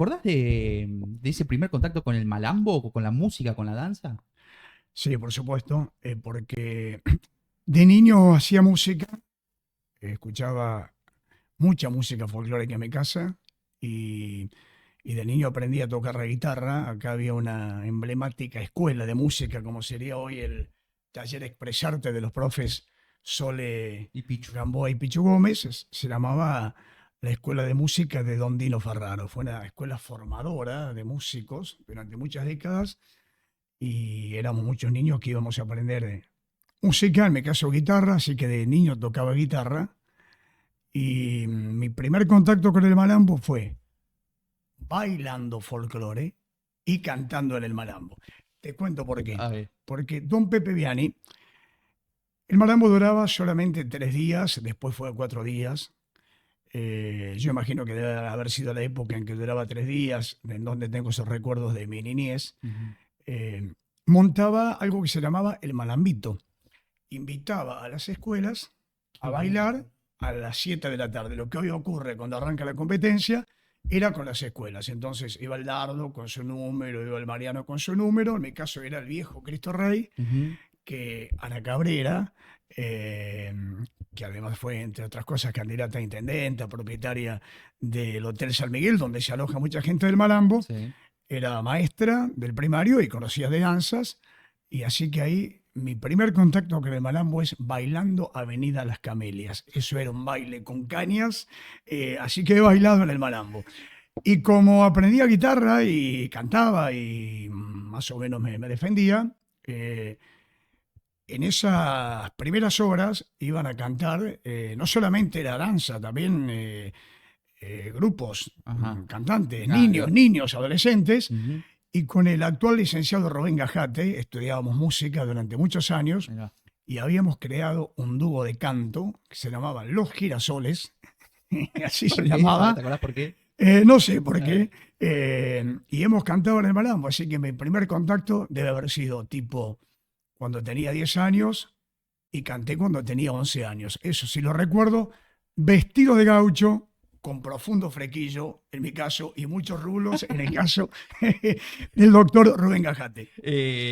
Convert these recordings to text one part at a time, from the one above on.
acordás de ese primer contacto con el malambo, con la música, con la danza? Sí, por supuesto, porque de niño hacía música, escuchaba mucha música folclórica en mi casa y, y de niño aprendí a tocar la guitarra. Acá había una emblemática escuela de música, como sería hoy el taller Expresarte de los profes Sole Y Pichu. Gamboa y Pichu Gómez. Se llamaba la Escuela de Música de Don Dino Ferraro. Fue una escuela formadora de músicos durante muchas décadas y éramos muchos niños que íbamos a aprender música, en mi caso guitarra, así que de niño tocaba guitarra. Y mi primer contacto con el malambo fue bailando folclore y cantando en el malambo. Te cuento por qué. A ver. Porque don Pepe Viani, el malambo duraba solamente 3 días, después fue a 4 días. Yo imagino que debe haber sido la época en que duraba 3 días, en donde tengo esos recuerdos de mi niñez. Ujú. eh, Montaba algo que se llamaba el malambito. Invitaba a las escuelas Qué a bueno. bailar a las 7 de la tarde. Lo que hoy ocurre cuando arranca la competencia era con las escuelas. Entonces iba el Dardo con su número, iba el Mariano con su número. En mi caso era el viejo Cristo Rey, Ujú. que Ana Cabrera, eh, que además fue, entre otras cosas, candidata a intendenta, propietaria del Hotel San Miguel, donde se aloja mucha gente del Malambo, Sí. era maestra del primario y conocía de danzas, y así que ahí mi primer contacto con el malambo es bailando Avenida Las Camelias. Eso era un baile con cañas, así que he bailado en el malambo. Y como aprendía guitarra y cantaba y más o menos me defendía, en esas primeras horas iban a cantar, no solamente la danza, también grupos, Ajá. cantantes, Claro. niños, adolescentes, Ujú. y con el actual licenciado Rubén Gajate estudiábamos música durante muchos años Ahí va. y habíamos creado un dúo de canto que se llamaba Los Girasoles, así se ¿Por qué? ¿Sabés? llamaba, ¿Te acordás por qué? no sé por A ver. qué, y hemos cantado en el malambo, así que mi primer contacto debe haber sido tipo cuando tenía 10 años y canté cuando tenía 11 años. Eso sí lo recuerdo, vestido de gaucho, con profundo frequillo, en mi caso, y muchos rulos, en el caso del doctor Rubén Gajate.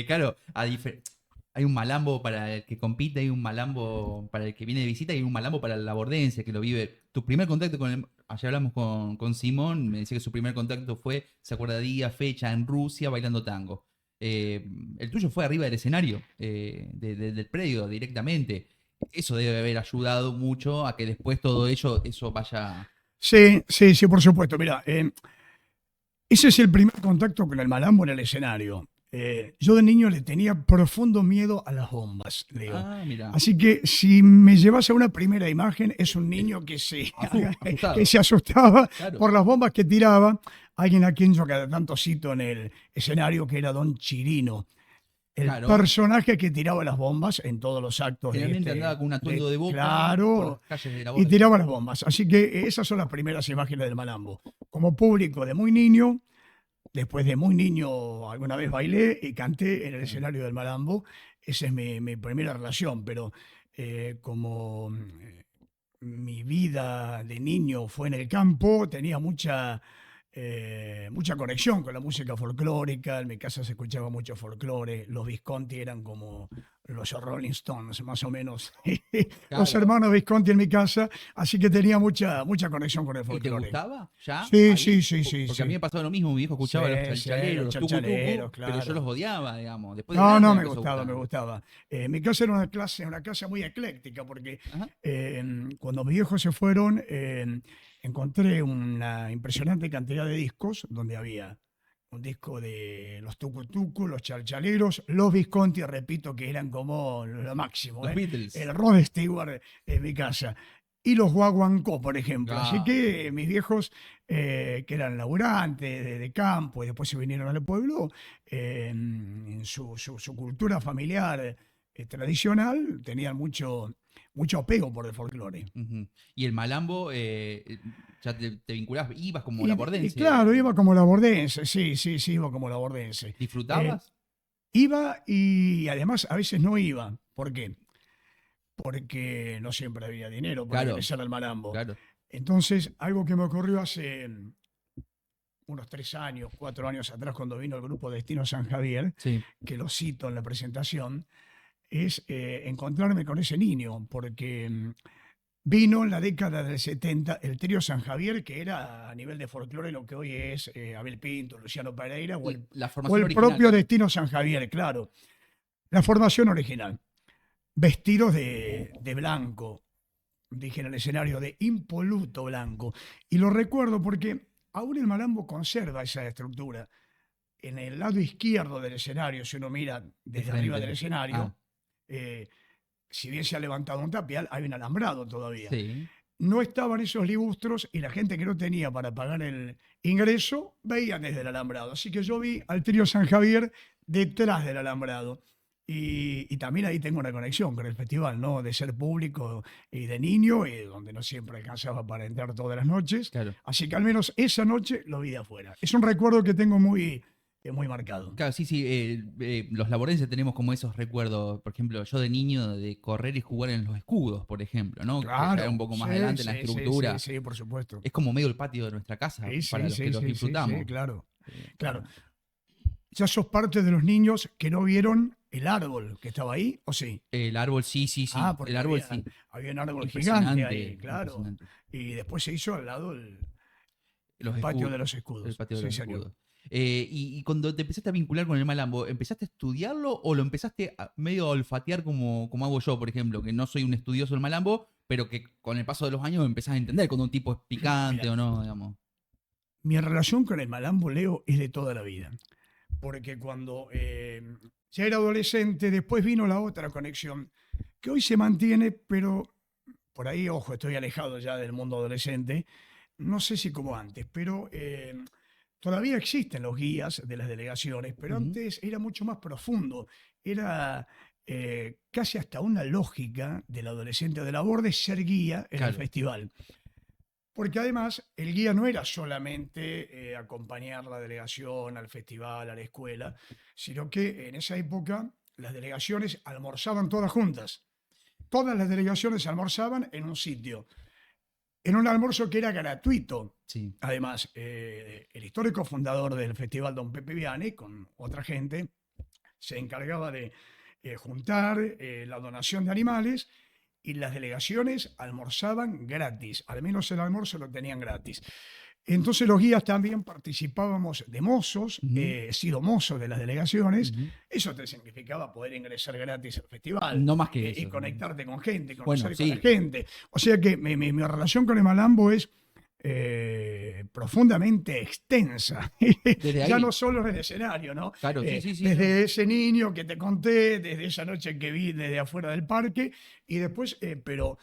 Claro, hay un malambo para el que compite, hay un malambo para el que viene de visita y hay un malambo para el labordense que lo vive. Tu primer contacto con el... Ayer hablamos con Simón, me decía que su primer contacto fue, se acuerda día, fecha, en Rusia, bailando tango. Eh, el tuyo fue arriba del escenario, del predio, directamente. Eso debe haber ayudado mucho a que después todo ello, eso vaya... Sí, sí, sí, por supuesto. Mira, ese es el primer contacto con el malambo en el escenario. Yo de niño le tenía profundo miedo a las bombas, Leo. Ah, mira, Así que si me llevas a una primera imagen, es un niño que que asustado, se asustaba claro, por las bombas que tiraba. Alguien a quien yo cada tanto cito en el escenario, que era Don Chirino, el claro. personaje que tiraba las bombas en todos los actos de Generalmente andaba con un atuendo de boca por las claro, calles de y la ciudad. tiraba las bombas. Así que esas son las primeras imágenes del malambo. Como público de muy niño, después de muy niño alguna vez bailé y canté en el Sí. escenario del malambo. Esa es mi primera relación, pero como mi vida de niño fue en el campo, tenía mucha conexión con la música folclórica. En mi casa se escuchaba mucho folclore. Los Visconti eran como los Rolling Stones, más o menos. Los Claro. hermanos Visconti en mi casa, así que tenía mucha conexión con el ¿Y te folclore. gustaba ya Sí, sí, ahí? sí, sí, Porque a mí sí. me pasaba lo mismo, mi viejo Sí, escuchaba los sí, chalchaleros, los los tucu chalchaleros, tucu, pero yo los claro. odiaba, digamos. Después de No, grande no, me me empezó a gustaba, me gustar. gustaba. Mi casa era una casa muy ecléctica, porque Ajá. cuando mis viejos se fueron, encontré una impresionante cantidad de discos donde había un disco de los Tucu, los Chalchaleros, los Visconti, repito, que eran como lo máximo, Los el Beatles. Rod Stewart en mi casa. Y los Guaguancó, por ejemplo. Así Ah, que mis viejos, que eran laburantes de campo y después se vinieron al pueblo, en su cultura familiar tradicional, tenían mucho apego por el folclore. ujú. Y el malambo, ya te vinculás, ibas como Y labordense. claro, iba como labordense, sí, sí, sí, iba como labordense. Eh, ¿Disfrutabas? Iba y además a veces no iba. ¿Por qué? Porque no siempre había dinero para Claro, ingresar al malambo. claro. Entonces, algo que me ocurrió hace unos 3 años, 4 años atrás, cuando vino el grupo Destino San Javier, Sí. que lo cito en la presentación, es encontrarme con ese niño, porque vino en la década del 70 el trío San Javier, que era a nivel de folclore lo que hoy es Abel Pinto, Luciano Pereira La o formación el original. propio Destino San Javier, claro. La formación original. Vestidos de blanco, dije en el escenario, de impoluto blanco. Y lo recuerdo porque aún el malambo conserva esa estructura. En el lado izquierdo del escenario, si uno mira De desde arriba frente. del escenario, Ah, si bien se ha levantado un tapial, hay un alambrado todavía. sí. No estaban esos libustros y la gente que no tenía para pagar el ingreso veía desde el alambrado. Así que yo vi al trío San Javier detrás del alambrado. Y también ahí tengo una conexión con el festival, ¿no? De ser público y de niño, y donde no siempre alcanzaba para entrar todas las noches. Claro. Así que al menos esa noche lo vi de afuera. Es un recuerdo que tengo muy marcado. Claro, sí, sí. Los laborenses tenemos como esos recuerdos. Por ejemplo, yo de niño de correr y jugar en los escudos, por ejemplo, ¿no? Que ya era un poco más adelante en la estructura. Sí, por supuesto. Es como medio el patio de nuestra casa Sí, para los que los disfrutamos. sí, claro. Eh, Claro. ¿Ya sos parte de los niños que no vieron el árbol que estaba ahí? ¿O sí? El árbol, sí, sí, sí. Porque El árbol, había, sí. había un árbol gigante Impresionante, ahí, claro. impresionante. Y después se hizo al lado el Los patio escudos, de los el escudos. patio de Sí, los señor. escudos. Y cuando te empezaste a vincular con el malambo, ¿empezaste a estudiarlo o lo empezaste a medio a olfatear como hago yo, por ejemplo? Que no soy un estudioso del malambo, pero que con el paso de los años empezás a entender cuando un tipo es picante Mira, o no, digamos. mi relación con el malambo, Leo, es de toda la vida. Porque cuando ya era adolescente, después vino la otra conexión, que hoy se mantiene, pero por ahí, ojo, estoy alejado ya del mundo adolescente, no sé si como antes, pero todavía existen los guías de las delegaciones, pero Ujú. antes era mucho más profundo, era casi hasta una lógica del adolescente de labor de ser guía en el Claro. festival. Porque además el guía no era solamente acompañar la delegación al festival, a la escuela, sino que en esa época las delegaciones almorzaban todas juntas. Todas las delegaciones almorzaban en un sitio, en un almuerzo que era gratuito. Sí. Además, el histórico fundador del festival, don Pepe Viane, con otra gente, se encargaba de juntar la donación de animales y las delegaciones almorzaban gratis, al menos el almuerzo lo tenían gratis. Entonces los guías también participábamos de mozos, Ujú. he sido mozo de las delegaciones, Ujú. eso te significaba poder ingresar gratis al festival No más que y eso. conectarte con gente, Bueno, conocer con sí. la gente. O sea que mi relación con el malambo es profundamente extensa. Desde Ya ahí. no solo en el escenario, ¿no? Claro, sí, sí, sí. Desde ese niño que te conté, desde esa noche que vi desde afuera del parque, y después, pero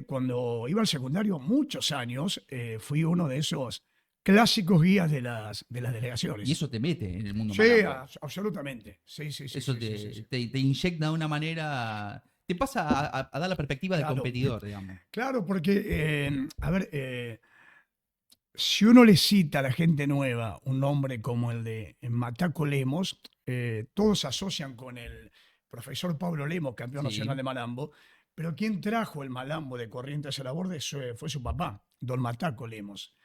cuando iba al secundario, muchos años, fui uno de esos clásicos guías de las delegaciones. Y eso te mete en el mundo Sí, malambo. absolutamente. Sí, sí, sí. Eso sí, sí, sí, sí. te inyecta de una manera. Te pasa a dar la perspectiva de Claro. competidor, digamos. Claro, porque, a ver, si uno le cita a la gente nueva un nombre como el de Mataco Lemos, todos asocian con el profesor Pablo Lemos, campeón Sí. nacional de Malambo, pero quien trajo el Malambo de Corrientes a la Borde fue su papá, don Mataco Lemos.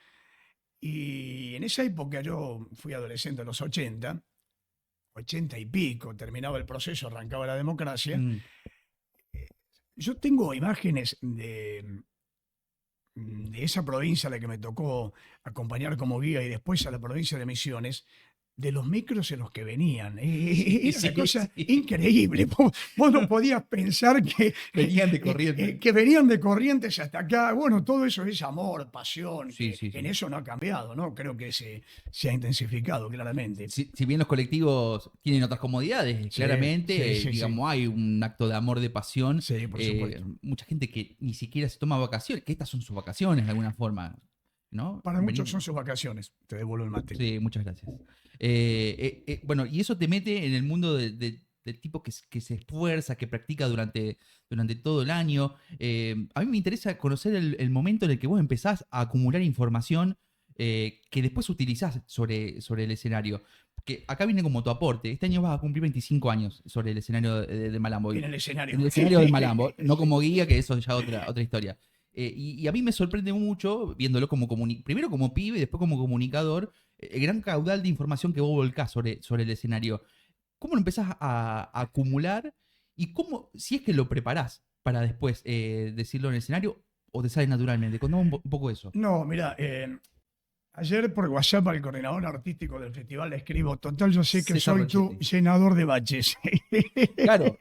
Y en esa época yo fui adolescente en los 80, 80 y pico, terminaba el proceso, arrancaba la democracia. Mm. Yo tengo imágenes de esa provincia a la que me tocó acompañar como guía y después a la provincia de Misiones, de los micros en los que venían. Era Sí, una cosa sí. increíble. Vos no podías pensar que Venían de Corrientes. que venían de Corrientes hasta acá. Bueno, todo eso es amor, pasión. Sí, que sí, sí. En eso no ha cambiado, ¿no? Creo que se ha intensificado claramente. Si bien los colectivos tienen otras comodidades, Sí, claramente, sí, sí, digamos, hay un acto de amor, de pasión. Sí, por supuesto. Mucha gente que ni siquiera se toma vacaciones, que estas son sus vacaciones de alguna forma, ¿no? Para muchos Venir- son sus vacaciones. Te devuelvo el mate. Sí, muchas gracias. Bueno, y eso te mete en el mundo del tipo que se esfuerza, que practica durante todo el año. A mí me interesa conocer el momento en el que vos empezás a acumular información que después utilizás sobre el escenario. Que acá viene como tu aporte. Este año vas a cumplir 25 años sobre el escenario de Malambo. En el escenario. En el escenario del Malambo, no como guía, que eso es ya otra historia. Y a mí me sorprende mucho, viéndolo como primero como pibe y después como comunicador, el gran caudal de información que vos volcás sobre el escenario, ¿cómo lo empezás a acumular y cómo, si es que lo preparás para después decirlo en el escenario o te sale naturalmente? Contame un poco eso. No, mira, ayer por WhatsApp al coordinador artístico del festival le escribo, total, yo sé que César soy tu Rochetti. llenador de baches. Claro.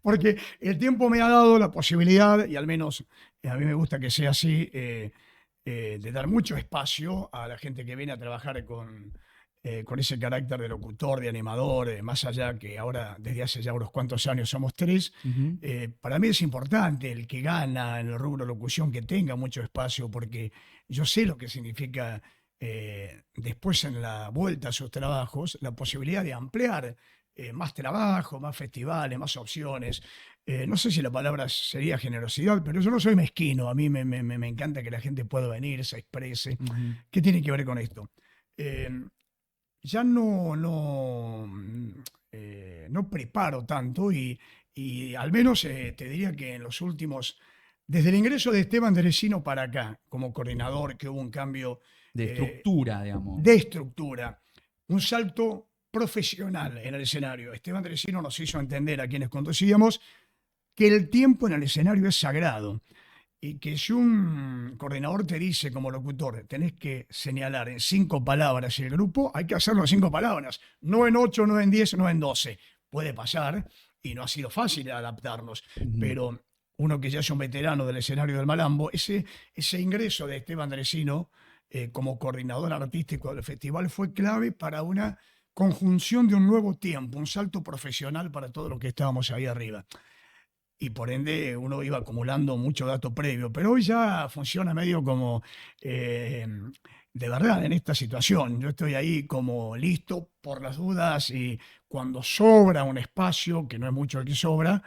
Porque el tiempo me ha dado la posibilidad, y al menos a mí me gusta que sea así, de dar mucho espacio a la gente que viene a trabajar con ese carácter de locutor, de animador, más allá que ahora, desde hace ya unos cuantos años, somos tres. Ujú. Para mí es importante el que gana en el rubro locución que tenga mucho espacio, porque yo sé lo que significa después en la vuelta a sus trabajos, la posibilidad de ampliar más trabajo, más festivales, más opciones. No sé si la palabra sería generosidad, pero yo no soy mezquino. A mí me encanta que la gente pueda venir, se exprese. Ujú. ¿Qué tiene que ver con esto? Eh, ya no preparo tanto y al menos te diría que en los últimos, desde el ingreso de Esteban Derecino para acá, como coordinador, que hubo un cambio De eh, estructura, digamos. de estructura, un salto profesional en el escenario. Esteban Derecino nos hizo entender a quienes conducíamos que el tiempo en el escenario es sagrado y que si un coordinador te dice como locutor, tenés que señalar en 5 palabras el grupo, hay que hacerlo en 5 palabras, no en 8, no en 10, no en 12. Puede pasar y no ha sido fácil adaptarnos, Ujú. pero uno que ya es un veterano del escenario del Malambo, ese ingreso de Esteban Dresino como coordinador artístico del festival fue clave para una conjunción de un nuevo tiempo, un salto profesional para todos los que estábamos ahí arriba y por ende uno iba acumulando mucho dato previo, pero hoy ya funciona medio como de verdad en esta situación. Yo estoy ahí como listo por las dudas y cuando sobra un espacio, que no es mucho el que sobra,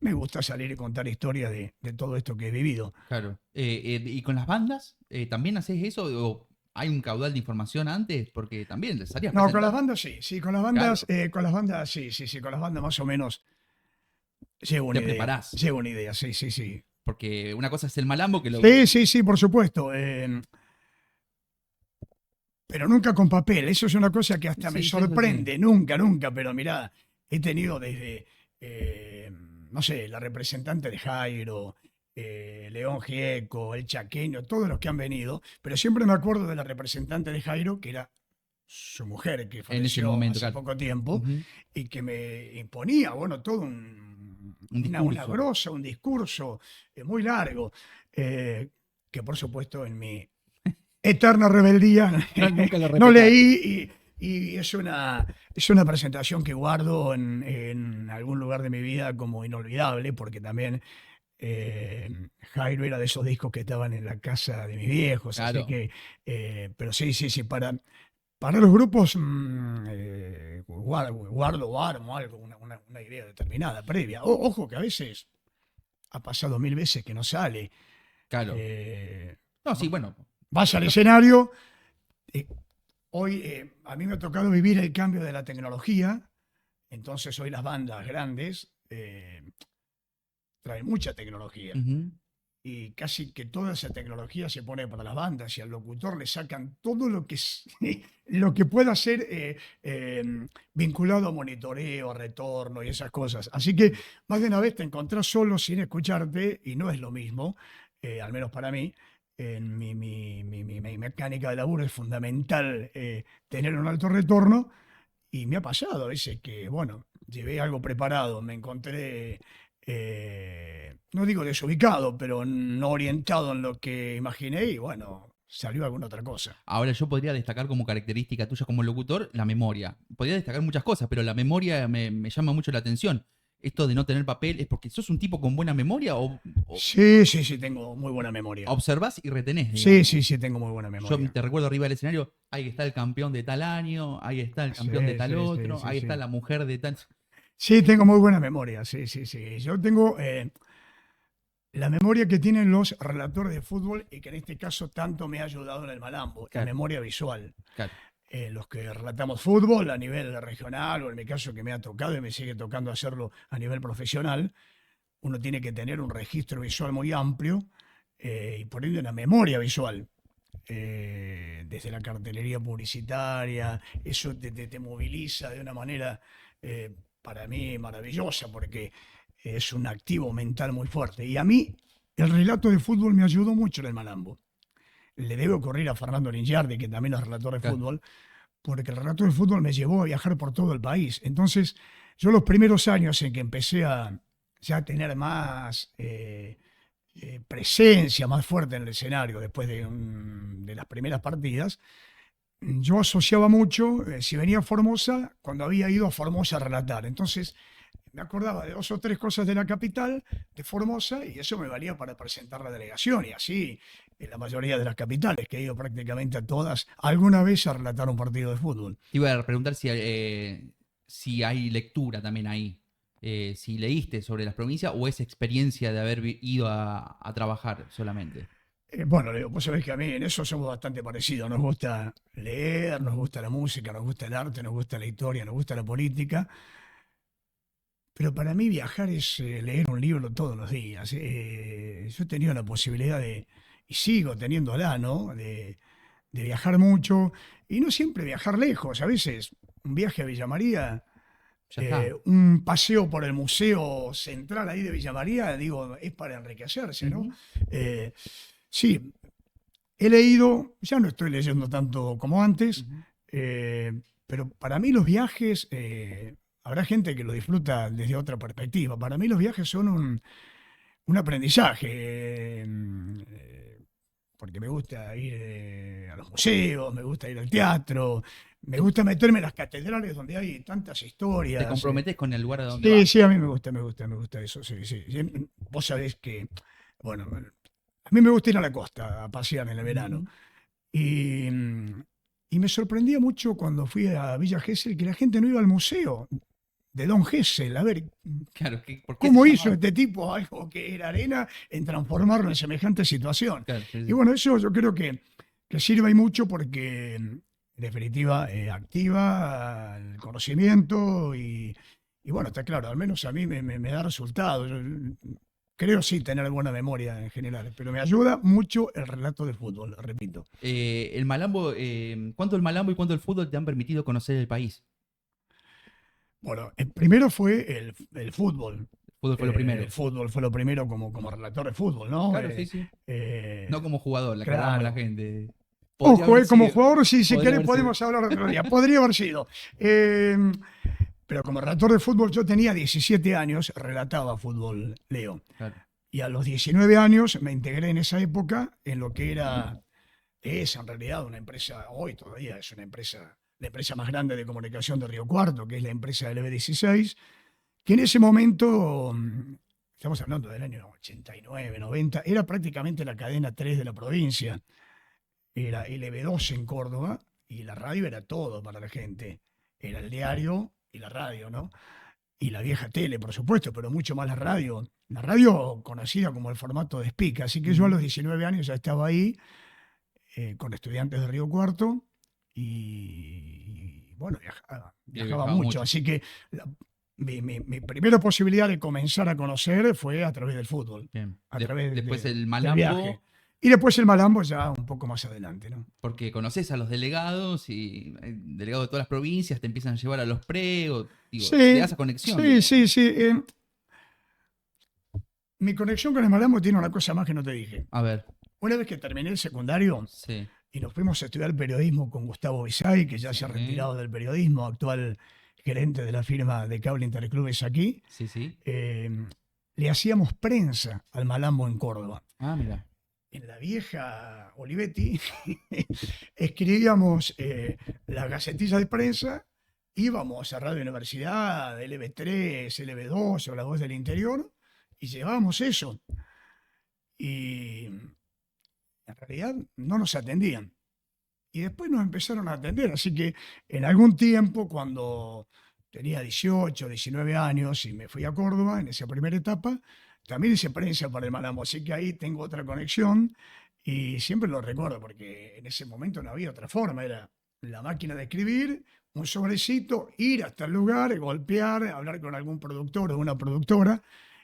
me gusta salir y contar historias de todo esto que he vivido. Claro. ¿Y con las bandas? ¿También haces eso? ¿O hay un caudal de información antes? Porque también les salías a No, con las presentar. bandas sí, sí, Claro. con las bandas sí, sí, sí, con las bandas más o menos Te preparás. llevo una idea, sí, sí, sí. Porque una cosa es el malambo que lo. Sí, sí, sí, por supuesto. Pero nunca con papel. Eso es una cosa que hasta me Sí, sí, eso sí. sorprende. Nunca, nunca. Pero mirá, he tenido desde, no sé, la representante de Jairo, León Gieco, el Chaqueño, todos los que han venido. Pero siempre me acuerdo de la representante de Jairo, que era su mujer, que En ese falleció momento, hace claro. poco tiempo, Ujú. y que me imponía, bueno, todo Un una discurso. grosa, un discurso muy largo, eh, que por supuesto en mi eterna rebeldía, Nunca lo no respetás. leí y es una presentación que guardo en algún lugar de mi vida como inolvidable, porque también Jairo era de esos discos que estaban en la casa de mis viejos, así Claro. que, pero sí, sí, sí, para los grupos guardo o armo algo, una idea determinada, previa. Ojo que a veces ha pasado 1000 veces que no sale. Claro. Eh, No, sí, bueno. Vas al escenario. eh, Hoy a mí me ha tocado vivir el cambio de la tecnología, entonces hoy las bandas grandes traen mucha tecnología Ujú. y casi que toda esa tecnología se pone para las bandas y al locutor le sacan todo lo que, lo que pueda ser vinculado a monitoreo, a retorno y esas cosas. Así que más de una vez te encontrás solo sin escucharte y no es lo mismo, al menos para mí. En mi mecánica de laburo es fundamental tener un alto retorno y me ha pasado a veces que, bueno, llevé algo preparado, me encontré, no digo desubicado, pero no orientado en lo que imaginé y bueno, salió alguna otra cosa. Ahora yo podría destacar como característica tuya como locutor la memoria. Podría destacar muchas cosas, pero la memoria me llama mucho la atención. Esto de no tener papel, ¿es porque sos un tipo con buena memoria o Sí, sí, sí, tengo muy buena memoria. observás y retenés, Sí, digamos? sí, sí, tengo muy buena Yo memoria. te recuerdo arriba del escenario, ahí está el campeón de tal año, ahí está el campeón de Sí, tal sí, sí, otro, sí, ahí está sí. la mujer de tal. Sí, tengo muy buena memoria, sí, sí, sí. Yo tengo la memoria que tienen los relatores de fútbol y que en este caso tanto me ha ayudado en el Malambo, la Claro, memoria visual. claro. Los que relatamos fútbol a nivel regional o en mi caso que me ha tocado y me sigue tocando hacerlo a nivel profesional, uno tiene que tener un registro visual muy amplio y por ende una memoria visual. desde la cartelería publicitaria, eso te moviliza de una manera para mí maravillosa, porque es un activo mental muy fuerte. Y a mí el relato de fútbol me ayudó mucho en el Malambo. Le debe ocurrir a Fernando Liniardi, que también es relator de Claro. fútbol, porque el relato del fútbol me llevó a viajar por todo el país. Entonces, yo los primeros años en que empecé a ya tener más presencia, más fuerte en el escenario, después de las primeras partidas, yo asociaba mucho, si venía a Formosa, cuando había ido a Formosa a relatar. Entonces, me acordaba de 2 o 3 cosas de la capital, de Formosa, y eso me valía para presentar la delegación. Y así, en la mayoría de las capitales, que he ido prácticamente a todas, alguna vez a relatar un partido de fútbol. Te iba a preguntar si hay lectura también ahí. Si leíste sobre las provincias o es experiencia de haber ido a trabajar solamente. Bueno, Leo, vos sabés que a mí en eso somos bastante parecidos. Nos gusta leer, nos gusta la música, nos gusta el arte, nos gusta la historia, nos gusta la política. Pero para mí viajar es leer un libro todos los días. Yo he tenido la posibilidad y sigo teniéndola, ¿no? De viajar mucho y no siempre viajar lejos. A veces un viaje a Villa María, Ya está. un paseo por el museo central ahí de Villa María, digo, es para enriquecerse, ¿no? Ujú. Eh, sí, he leído, ya no estoy leyendo tanto como antes, Ujú. pero para mí los viajes, habrá gente que lo disfruta desde otra perspectiva. Para mí los viajes son un aprendizaje, porque me gusta ir a los museos, me gusta ir al teatro, me Te, gusta meterme en las catedrales donde hay tantas te historias. comprometes con el lugar a donde Sí, vas. sí, a mí me gusta eso, sí, sí. Vos sabés que, bueno, a mí me gusta ir a la costa a pasear en el verano. Ujú. Y, y me sorprendía mucho cuando fui a Villa Gesell que la gente no iba al museo de Don Gesell. A ver, Claro, ¿por qué se ¿cómo hizo llama? este tipo algo que era arena en transformarlo en semejante situación? Claro, sí, Y sí. bueno, eso yo creo que sirve y mucho porque, en definitiva, activa el conocimiento y bueno, está claro, al menos a mí me da resultados. Yo creo sí tener buena memoria en general, pero me ayuda mucho el relato del fútbol, repito. El Malambo, ¿cuánto el Malambo y cuánto el fútbol te han permitido conocer el país? Bueno, primero fue el fútbol. El fútbol fue lo El primero. fútbol fue lo primero como relator de fútbol, ¿no? Claro, sí, sí. No Eh, como jugador, le aclaramos a la claro. gente. Podría Ojo, haber como sido. jugador, sí, si Podría querés haber sido. podemos hablar otro día. Podría haber sido. Eh, pero como relator de fútbol, yo tenía 17 años, relataba fútbol, Leo. Claro. Y a los 19 años me integré en esa época en lo que es en realidad una empresa, hoy todavía es una empresa, la empresa más grande de comunicación de Río Cuarto, que es la empresa del LB16, que en ese momento, estamos hablando del año 89, 90, era prácticamente la cadena 3 de la provincia. Era LB2 en Córdoba y la radio era todo para la gente. Era el diario y la radio, ¿no? Y la vieja tele, por supuesto, pero mucho más la radio. La radio conocida como el formato de Speak. Así que yo a Ujú. los 19 años ya estaba ahí con estudiantes de Río Cuarto y bueno, viajaba Viajaba mucho. mucho. Así que la- mi primera posibilidad de comenzar a conocer fue a través del fútbol, Bien. a través Después el del viaje. Malambo, Y después el Malambo ya un poco más adelante, ¿no? porque conoces a los delegados y delegados de todas las provincias te empiezan a llevar a los pre, o digo, te da Sí, esa conexión, sí, digo. sí, sí. Mi conexión con el Malambo tiene una cosa más que no te dije. A ver, Una vez que terminé el secundario sí, y nos fuimos a estudiar periodismo con Gustavo Bisay, que ya se ha sí, retirado del periodismo, actual gerente de la firma de cable Interclubes aquí, sí, sí. le hacíamos prensa al Malambo en Córdoba. Ah, mira. En la vieja Olivetti escribíamos las gacetillas de prensa, íbamos a Radio Universidad, LB3, LB2 o La Voz del Interior y llevábamos eso. Y en realidad no nos atendían. Y después nos empezaron a atender, así que en algún tiempo, cuando tenía 18, 19 años y me fui a Córdoba en esa primera etapa, también hice prensa para el Malambo, así que ahí tengo otra conexión y siempre lo recuerdo porque en ese momento no había otra forma, era la máquina de escribir, un sobrecito, ir hasta el lugar, golpear, hablar con algún productor o una productora.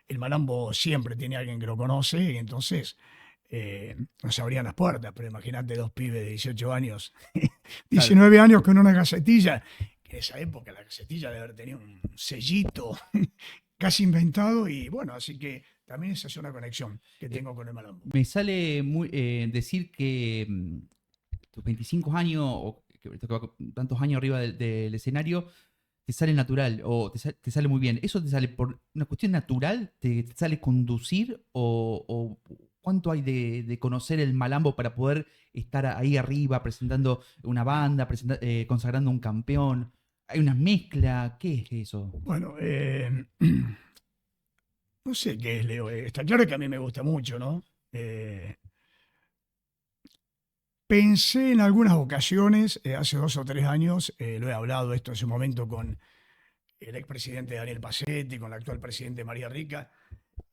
El Malambo siempre tiene alguien que lo conoce y entonces nos abrían las puertas, pero imagínate 2 pibes de 18 años, Claro. 19 años con una gacetilla, que en esa época la gacetilla debe haber tenido un sellito casi inventado, y bueno, así que también esa es una conexión que Eh, tengo con el malambo. Me sale muy, decir que tus 25 años, o que tantos años arriba del escenario, te sale natural o te sale muy bien. ¿Eso te sale por una cuestión natural? ¿Te sale conducir? ¿O cuánto hay de conocer el malambo para poder estar ahí arriba presentando una banda, consagrando un campeón? ¿Hay una mezcla? ¿Qué es eso? Bueno, no sé qué es, Leo. Está claro que a mí me gusta mucho, ¿no? Pensé en algunas ocasiones, hace 2 o 3 años, lo he hablado esto en su momento con el expresidente Daniel Pacetti, con la actual presidente María Rica,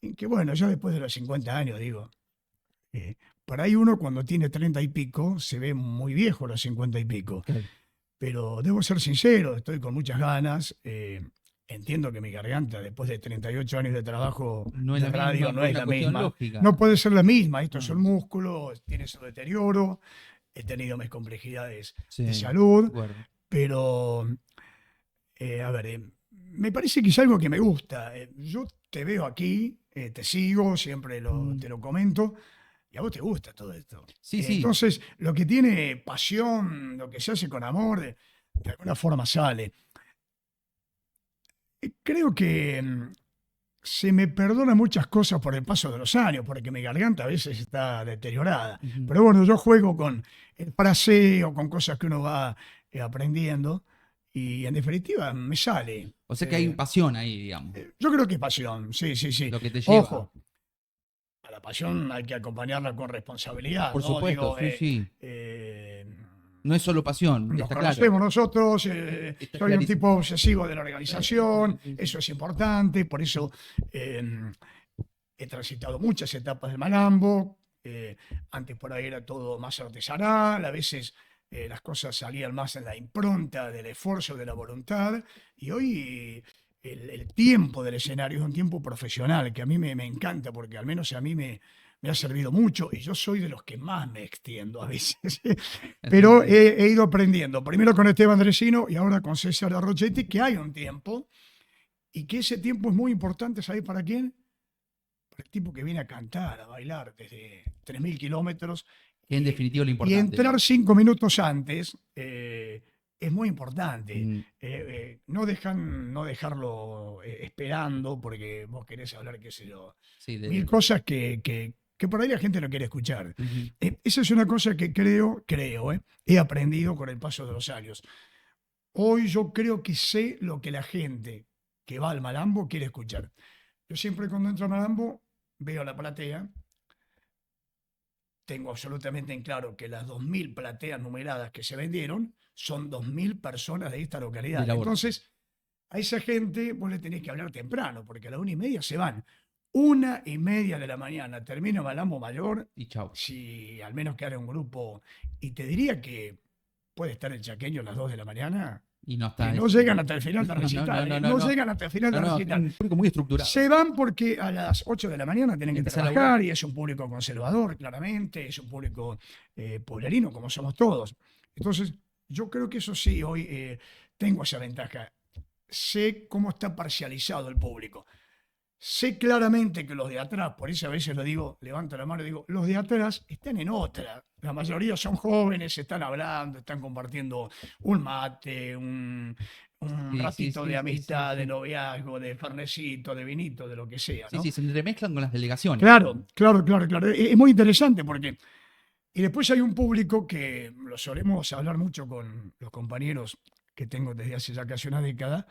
en que bueno, ya después de los 50 años, digo, eh, por ahí uno cuando tiene 30 y pico se ve muy viejo a los 50 y pico, Claro. pero debo ser sincero, estoy con muchas ganas. Entiendo que mi garganta, después de 38 años de trabajo No es de la misma, radio, no por es una la cuestión misma. lógica. No puede ser la misma. Esto es No. un músculo, tiene su deterioro, he tenido mis complejidades Sí, de de salud, acuerdo. pero a ver, me parece que es algo que me gusta. Yo te veo aquí, te sigo, siempre Mm. te lo comento, y a vos te gusta todo esto. Sí, sí. Entonces, lo que tiene pasión, lo que se hace con amor, de alguna forma sale. Creo que se me perdonan muchas cosas por el paso de los años, porque mi garganta a veces está deteriorada. Ujú. Pero bueno, yo juego con el fraseo, con cosas que uno va aprendiendo, y en definitiva me sale. O sea que hay Eh, pasión ahí, digamos. yo creo que es pasión, sí, sí, sí. Lo que te lleva. Ojo, a la pasión hay que acompañarla con responsabilidad, Por ¿no? supuesto, Digo, sí, sí. eh, No es solo pasión, nos está claro. conocemos nosotros, Está soy un clarísimo. tipo obsesivo de la Sí, organización, sí, sí. eso es importante, por eso eh, he transitado muchas etapas del malambo. Antes por ahí era todo más artesanal, a veces las cosas salían más en la impronta del esfuerzo, de la voluntad, y hoy el tiempo del escenario es un tiempo profesional que a mí me encanta, porque al menos a mí me ha servido mucho, y yo soy de los que más me extiendo a veces. Pero Sí. he ido aprendiendo, primero con Esteban Dresino y ahora con César Arrochetti, que hay un tiempo, y que ese tiempo es muy importante, ¿sabes para quién? Para el tipo que viene a cantar, a bailar desde 3.000 kilómetros, Que en y, definitiva lo y importante. entrar 5 minutos antes es muy importante. Mm, No dejarlo esperando porque vos querés hablar, qué sé yo, sí, mil cosas que por ahí la gente no quiere escuchar. ujú. Esa es una cosa que creo, he aprendido con el paso de los años. Hoy yo creo que sé lo que la gente que va al Malambo quiere escuchar. Yo siempre cuando entro al Malambo veo la platea, tengo absolutamente en claro que las 2.000 plateas numeradas que se vendieron son 2.000 personas de esta De localidad. labor. Entonces, a esa gente vos le tenés que hablar temprano, porque a la 1:30 se van. 1:30 de la mañana termina Malambo Mayor, Y chau. si al menos quedara un grupo, y te diría que puede estar el chaqueño a las 2 de la mañana, Y no que está. no llegan hasta el final del No, no, recital, no, no, no no. llegan hasta el final No, del no, recital. un público muy estructurado. Se van porque a las 8 de la mañana tienen que Empezar a trabajar, laburar. y es un público conservador, claramente, es un público pueblerino, como somos todos. Entonces, yo creo que eso sí, hoy tengo esa ventaja. Sé cómo está parcializado el público. Sé claramente que los de atrás, por eso a veces lo digo, levanto la mano y digo, los de atrás están en otra. La mayoría son jóvenes, están hablando, están compartiendo un mate, un Sí, sí, ratito sí, de sí, sí, amistad, de sí. noviazgo, de fernecito, de vinito, de lo que sea, Sí, ¿no? sí, se entremezclan con las delegaciones. Claro, claro, claro, claro. Es muy interesante porque... Y después hay un público que lo solemos hablar mucho con los compañeros que tengo desde hace ya casi una década,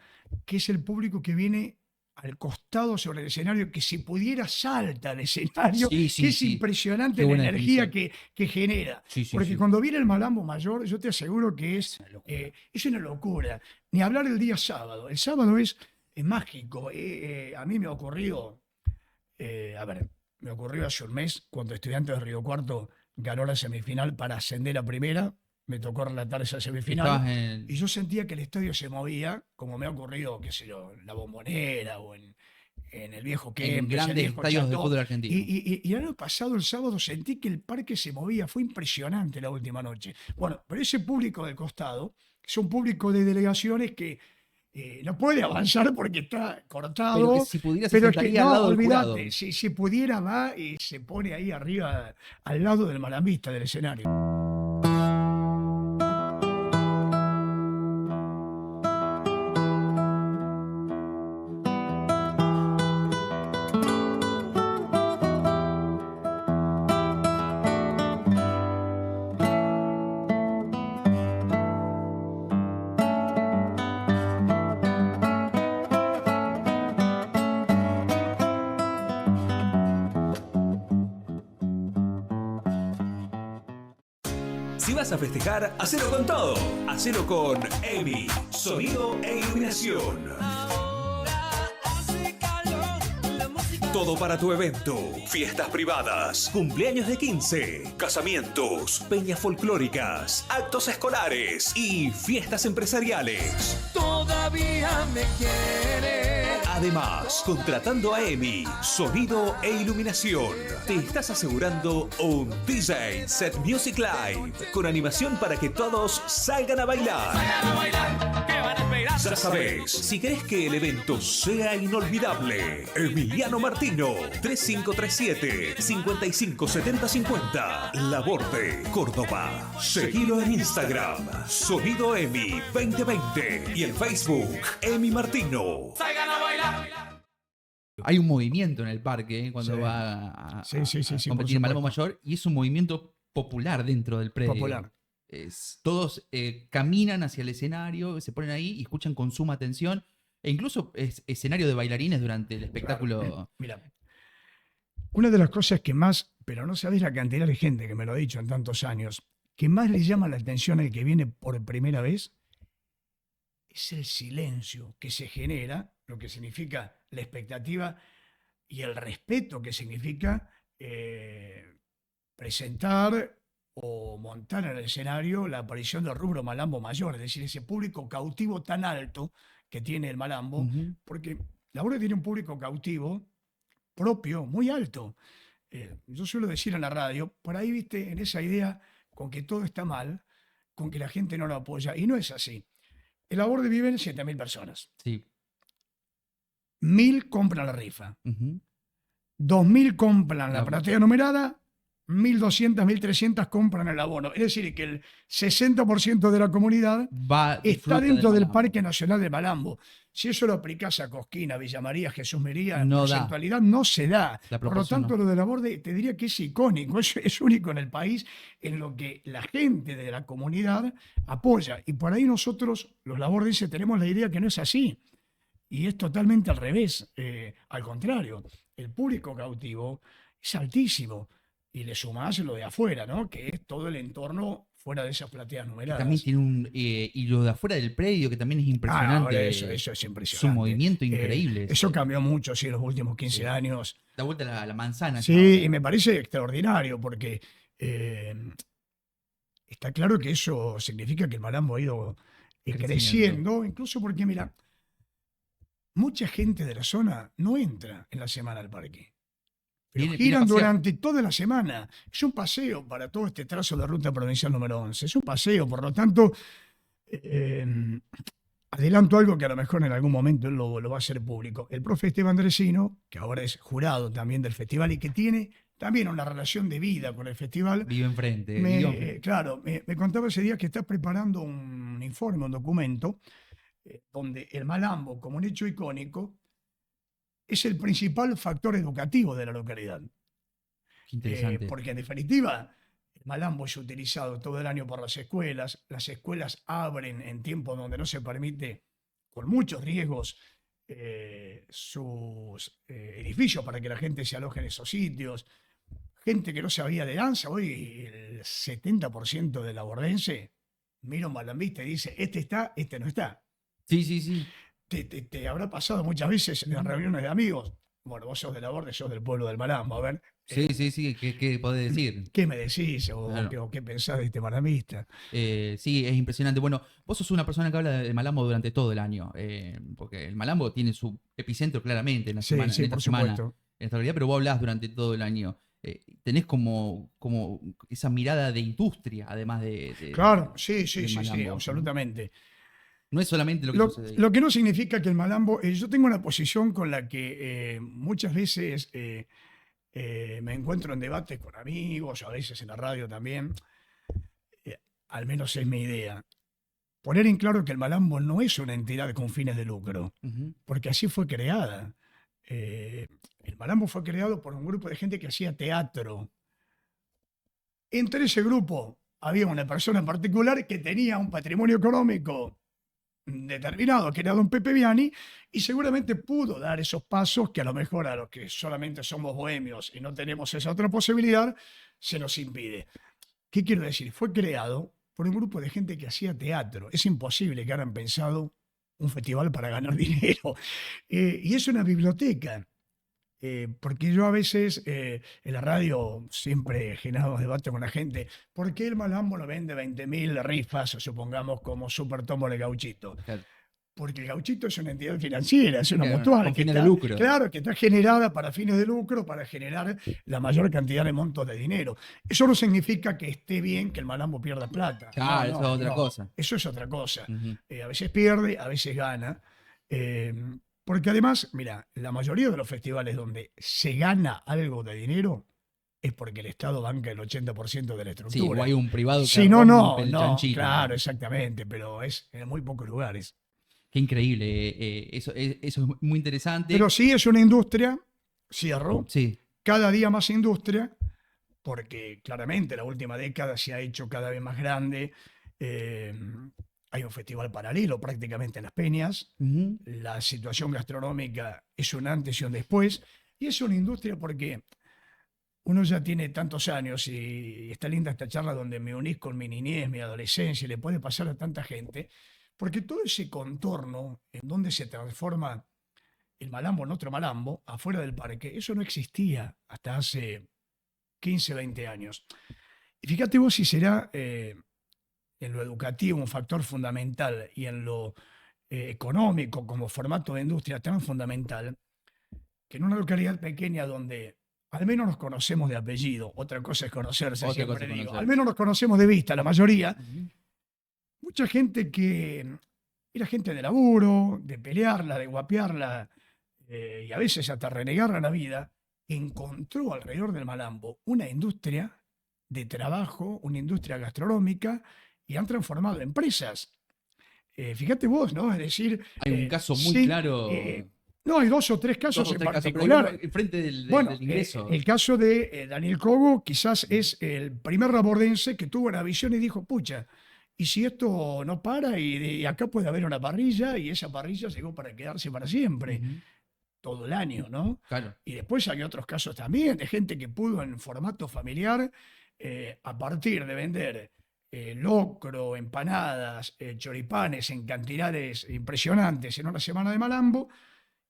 que es el público que viene al costado sobre el escenario, que si pudiera salta al escenario, Sí, que sí, es sí. Qué impresionante la buena energía definición. que genera. Sí, sí, Porque sí. cuando viene el Malambo Mayor, yo te aseguro que Es una locura. es una locura. Ni hablar el día sábado. El sábado es mágico. A mí me ha ocurrido, a ver, me ocurrió hace un mes, cuando Estudiantes de Río Cuarto ganó la semifinal para ascender a primera, me tocó relatar esa semifinal, Estabas en y yo sentía que el estadio se movía, como me ha ocurrido, qué sé yo, en La Bombonera o en el viejo En Kempes, el grandes viejo estadios de Chateau. fútbol argentino. Y el año pasado, el sábado, sentí que el parque se movía. Fue impresionante la última noche. Bueno, pero ese público del costado es un público de delegaciones que no puede avanzar porque está Pero que cortado. si pudiera se Pero es que sentaría al no, lado del jurado. olvídate, si pudiera va y se pone ahí arriba, al lado del malambista del escenario. Si vas a festejar, hacelo con todo. Hacelo con EMI, sonido e iluminación. Todo para tu evento, fiestas privadas, cumpleaños de 15, casamientos, peñas folclóricas, actos escolares y fiestas empresariales. Todavía me quiere. Además, contratando a EMI, sonido e iluminación, te estás asegurando un DJ Set Music Live con animación para que todos salgan a bailar. Ya sabes, si querés que el evento sea inolvidable, Emiliano Martino, 3537-557050, Laborde, Córdoba. Seguilo en Instagram, Sonido EMI 2020 y en Facebook, EMI Martino. Hay un movimiento en el parque cuando Sí. va a Sí, por competir en Malambo supuesto. Mayor y es un movimiento popular dentro del predio. Popular. Todos caminan hacia el escenario, se ponen ahí y escuchan con suma atención. E incluso es escenario de bailarines durante el espectáculo. Claro. Mira, una de las cosas que más, pero no sabéis la cantidad de gente que me lo ha dicho en tantos años, que más le llama la atención al que viene por primera vez, es el silencio que se genera, lo que significa la expectativa y el respeto que significa presentar o montar en el escenario la aparición del rubro Malambo Mayor, es decir, ese público cautivo tan alto que tiene el Malambo, Ujú. porque la obra tiene un público cautivo propio, muy alto. Yo suelo decir en la radio, por ahí, viste, en esa idea con que todo está mal, con que la gente no lo apoya, y no es así. En la Borde viven 7.000 personas. Sí. 1.000 compran la rifa. Ujú. 2.000 compran la La- platea numerada. 1.200, 1.300 compran el abono. Es decir, que el 60% de la comunidad Va, está disfruta dentro del Malambo. Parque Nacional de Malambo. Si eso lo aplicás a Cosquín, a Villa María, Jesús María, en No da. porcentualidad no se da. La Por lo proporción tanto, no. lo de la Borde te diría que es icónico, es único en el país, en lo que la gente de la comunidad apoya. Y por ahí nosotros, los labordenses, tenemos la idea que no es así. Y es totalmente al revés. Al contrario, el público cautivo es altísimo. Y le sumás lo de afuera, ¿no? Que es todo el entorno fuera de esas plateas Que numeradas. también tiene un. Y lo de afuera del predio, que también es impresionante. ahora eso es impresionante. Es un movimiento increíble. Eso cambió mucho, sí, en los últimos 15 Sí. años. Da vuelta la manzana. Sí, esa y me parece extraordinario porque está claro que eso significa que el Malambo ha ido Creciendo. creciendo, incluso porque, mira, mucha gente de la zona no entra en la semana al parque. Pero Viene a giran pasear. durante toda la semana. Es un paseo para todo este trazo de ruta provincial número 11. Es un paseo, por lo tanto, adelanto algo que a lo mejor en algún momento él lo va a hacer público. El profe Esteban Dresino, que ahora es jurado también del festival y que tiene también una relación de vida con el festival, Vive enfrente. claro, me contaba ese día que está preparando un informe, un documento, donde el Malambo, como un hecho icónico, es el principal factor educativo de la localidad. Qué interesante. Porque en definitiva, el Malambo es utilizado todo el año por las escuelas abren en tiempos donde no se permite, con muchos riesgos, sus edificios para que la gente se aloje en esos sitios. Gente que no sabía de danza, hoy el 70% de la bordense mira un malambista y dice, este está, este no está. Sí, sí, sí. Te habrá pasado muchas veces en las reuniones de amigos. Bueno, vos sos de Laborde, sos del pueblo del Malambo. A ver, Sí, sí, sí, ¿qué podés decir? ¿qué me decís Claro. o qué pensás de este malambista? Sí, es impresionante. Bueno, vos sos una persona que habla de Malambo durante todo el año, porque el Malambo tiene su epicentro claramente en la Sí, semana, sí, en esta por semana, supuesto. en esta realidad, pero vos hablás durante todo el año. Tenés como esa mirada de industria, además Claro, sí, sí, del sí, sí, Malambo, ¿no? absolutamente. No es solamente lo que Lo, sucede ahí. lo que no significa que el Malambo, yo tengo una posición con la que muchas veces me encuentro en debates con amigos, a veces en la radio también, al menos es mi idea. Poner en claro que el Malambo no es una entidad con fines de lucro, Ujú. porque así fue creada. El Malambo fue creado por un grupo de gente que hacía teatro. Entre ese grupo había una persona en particular que tenía un patrimonio económico determinado, que era don Pepe Viani, y seguramente pudo dar esos pasos que a lo mejor a los que solamente somos bohemios y no tenemos esa otra posibilidad, se nos impide. ¿Qué quiero decir? Fue creado por un grupo de gente que hacía teatro. Es imposible que hayan pensado un festival para ganar dinero. Y es una biblioteca. Porque yo a veces en la radio siempre he generado debate con la gente. ¿Por qué el Malambo no vende 20.000 rifas, supongamos, como Super Tomo de Gauchito? Claro. Porque el Gauchito es una entidad financiera, es una Claro, mutual con que fines de está, lucro. claro, que está generada para fines de lucro, para generar la mayor cantidad de montos de dinero. Eso no significa que esté bien que el Malambo pierda plata. Claro, eso es otra cosa. Eso es otra cosa. Ujú. A veces pierde, a veces gana. Eh, Porque además, mira, la mayoría de los festivales donde se gana algo de dinero es porque el Estado banca el 80% de la Sí, estructura. o hay un privado que Si no, rompe no, el no, chanchito. claro, exactamente, pero es en muy pocos lugares. Qué increíble. Eso es muy interesante. Pero sí es una industria, cierro, Sí. cada día más industria, porque claramente la última década se ha hecho cada vez más grande. eh, Hay un festival paralelo prácticamente en Las Peñas. Ujú. La situación gastronómica es un antes y un después. Y es una industria porque uno ya tiene tantos años y está linda esta charla donde me unís con mi niñez, mi adolescencia, y le puede pasar a tanta gente, porque todo ese contorno en donde se transforma el Malambo en otro Malambo, afuera del parque, eso no existía hasta hace 15, 20 años. Y fíjate vos si será en lo educativo un factor fundamental y en lo económico como formato de industria tan fundamental, que en una localidad pequeña donde al menos nos conocemos de apellido, otra cosa es conocerse, Otra siempre cosa es digo, conocer. al menos nos conocemos de vista, la mayoría, Ujú. mucha gente que era gente de laburo, de pelearla, de guapearla, y a veces hasta renegarla la vida, encontró alrededor del Malambo una industria de trabajo, una industria gastronómica, y han transformado empresas. Fíjate vos, ¿no? Es decir, Hay un caso muy sí, claro. no, hay dos o tres Dos casos o en tres casos, pero particular. enfrente Bueno, del ingreso. el caso de Daniel Cogo quizás es el primer labordense que tuvo una visión y dijo, pucha, ¿y si esto no para? Y acá puede haber una parrilla y esa parrilla llegó para quedarse para siempre, Ujú. todo el año, ¿no? Claro. Y después hay otros casos también de gente que pudo en formato familiar, a partir de vender locro, empanadas, choripanes en cantidades impresionantes en una semana de Malambo,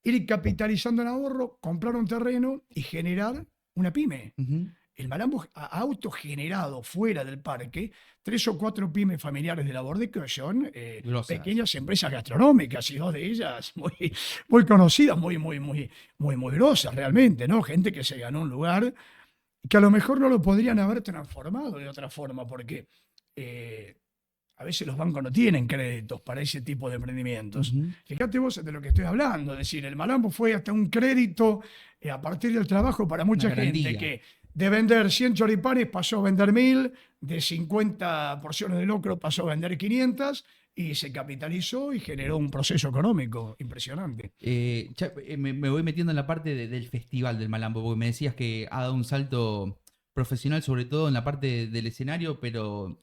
ir capitalizando en ahorro, comprar un terreno y generar una pyme. Ujú. El Malambo ha autogenerado fuera del parque 3 o 4 pymes familiares de Laborde que son Grosas. pequeñas empresas gastronómicas y 2 de ellas muy, muy conocidas, muy grosas realmente, ¿no? Gente que se ganó un lugar que a lo mejor no lo podrían haber transformado de otra forma porque a veces los bancos no tienen créditos para ese tipo de emprendimientos. Ujú. Fíjate vos de lo que estoy hablando, es decir, el Malambo fue hasta un crédito a partir del trabajo para mucha Una gente garantía. que de vender 100 choripanes pasó a vender 1.000, de 50 porciones de locro pasó a vender 500 y se capitalizó y generó un proceso económico impresionante. Me voy metiendo en la parte del festival del Malambo, porque me decías que ha dado un salto profesional, sobre todo en la parte del escenario, pero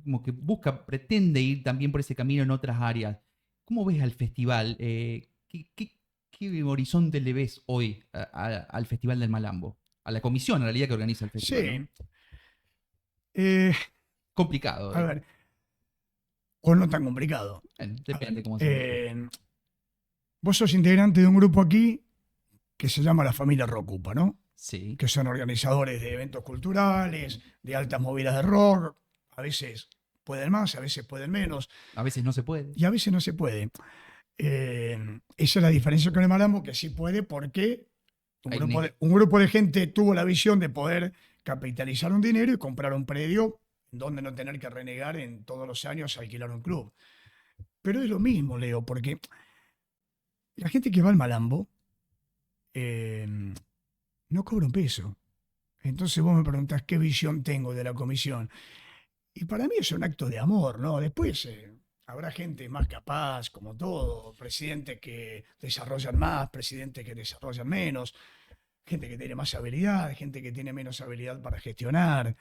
como que pretende ir también por ese camino en otras áreas. ¿Cómo ves al festival? ¿Qué horizonte le ves hoy al Festival del Malambo? A la comisión, en realidad, que organiza el festival. Sí. ¿No? Eh, Complicado. a ver, o no tan complicado. Bueno, A depende ver, cómo se mire. vos sos integrante de un grupo aquí que se llama la familia Rockupa, ¿no? Sí. Que son organizadores de eventos culturales, de altas movidas de rock. A veces pueden más, a veces pueden menos, A veces no se puede. y a veces no se puede. Esa es la diferencia con el malambo, que sí puede porque un grupo de gente tuvo la visión de poder capitalizar un dinero y comprar un predio donde no tener que renegar en todos los años a alquilar un club. Pero es lo mismo, Leo, porque la gente que va al malambo no cobra un peso. Entonces vos me preguntás qué visión tengo de la comisión. Y para mí es un acto de amor, ¿no? Después habrá gente más capaz, como todo, presidentes que desarrollan más, presidentes que desarrollan menos, gente que tiene más habilidad, gente que tiene menos habilidad para gestionar.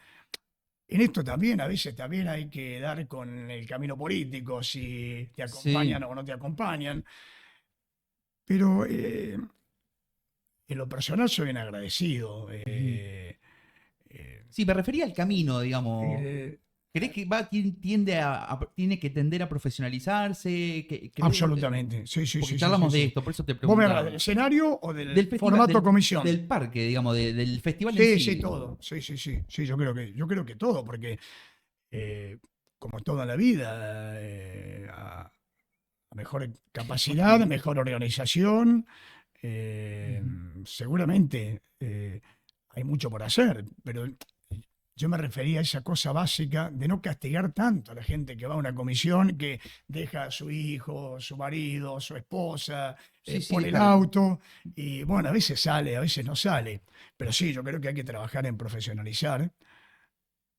En esto también, a veces también hay que dar con el camino político, si te acompañan o no te acompañan. Pero en lo personal soy bien agradecido. Sí, me refería al camino, digamos. ¿Crees que tiene que tender a profesionalizarse? Absolutamente, sí. Porque charlamos de esto, por eso te ¿Vos me preguntaba. hablas del escenario o del Festival, formato comisión? Del parque, digamos, del festival en sí. Sí, todo. Sí, yo creo que todo, porque como toda la vida, a mejor capacidad, mejor organización, seguramente hay mucho por hacer, pero yo me refería a esa cosa básica de no castigar tanto a la gente que va a una comisión, que deja a su hijo, su marido, su esposa, por el auto, y bueno, a veces sale, a veces no sale. Pero sí, yo creo que hay que trabajar en profesionalizar.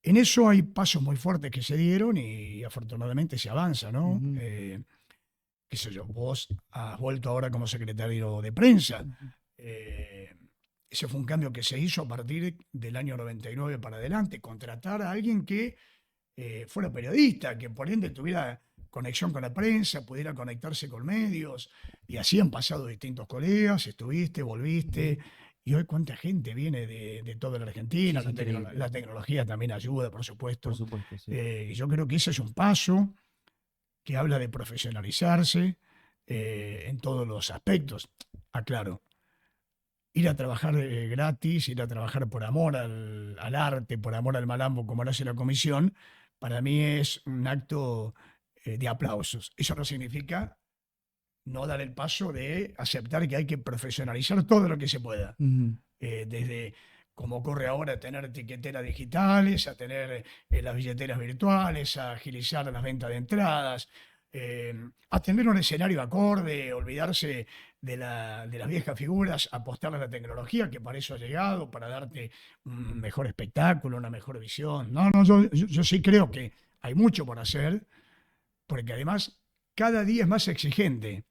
En eso hay pasos muy fuertes que se dieron y afortunadamente se avanza, ¿no? Qué sé yo, vos has vuelto ahora como secretario de prensa. Ese fue un cambio que se hizo a partir del año 99 para adelante, contratar a alguien que fuera periodista, que por ende tuviera conexión con la prensa, pudiera conectarse con medios, y así han pasado distintos colegas, estuviste, volviste, y hoy cuánta gente viene de toda la Argentina, la tecnología también ayuda, por supuesto. Por supuesto, sí. Y yo creo que ese es un paso que habla de profesionalizarse en todos los aspectos. Aclaro. Ir a trabajar gratis, ir a trabajar por amor al arte, por amor al malambo, como lo hace la comisión, para mí es un acto de aplausos. Eso no significa no dar el paso de aceptar que hay que profesionalizar todo lo que se pueda. Desde, como ocurre ahora, tener etiqueteras digitales, a tener las billeteras virtuales, a agilizar las ventas de entradas, a tener un escenario acorde, olvidarse de las viejas figuras, apostar a la tecnología, que para eso ha llegado, para darte un mejor espectáculo, una mejor visión. No, yo sí creo que hay mucho por hacer, porque además cada día es más exigente,